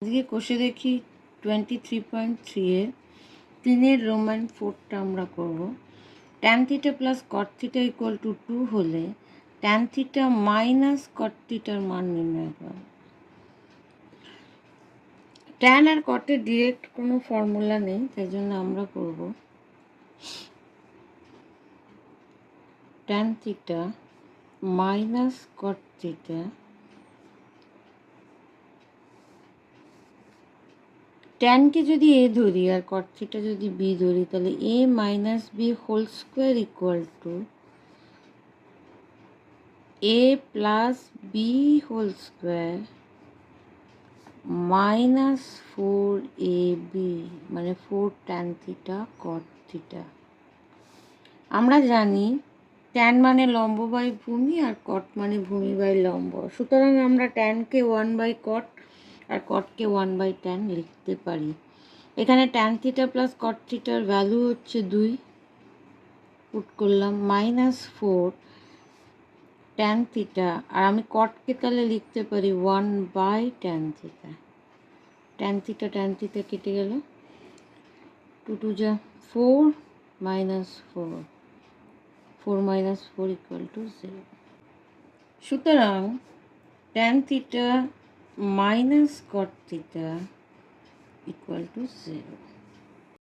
আজকে কষে দেখি 23.3 তিনের রোমান 4টা আমরা করব। Tan theta plus cot theta equal to 2 হলে ট্যান থিটা মাইনাস কট থিটার মান নির্ণয় করো। ট্যান আর কটের ডিরেক্ট কোনো ফর্মুলা নেই, তাই জন্য আমরা করব tan theta minus cot theta ট্যানকে যদি এ ধরি আর কট থিটা যদি বি ধরি, তাহলে a minus b whole square equal to a plus b whole square minus 4ab, মানে 4 ট্যান থিটা কট থিটা। আমরা জানি ট্যান মানে লম্ব বাই ভূমি আর কট মানে ভূমি বাই লম্ব, সুতরাং আমরা ট্যানকে 1/cot আর কটকে 1/tan লিখতে পারি। এখানে ট্যান থিটা প্লাস কট থিটার ভ্যালু হচ্ছে 2, পুট করলাম -4 ট্যান থিটা, আর আমি কটকে তাহলে লিখতে পারি 1/tan থিটা। ট্যান থিটা কেটে গেল, 2 2 যা 4 -4, 4 - 4 = 0। সুতরাং tan theta minus cot theta = 0।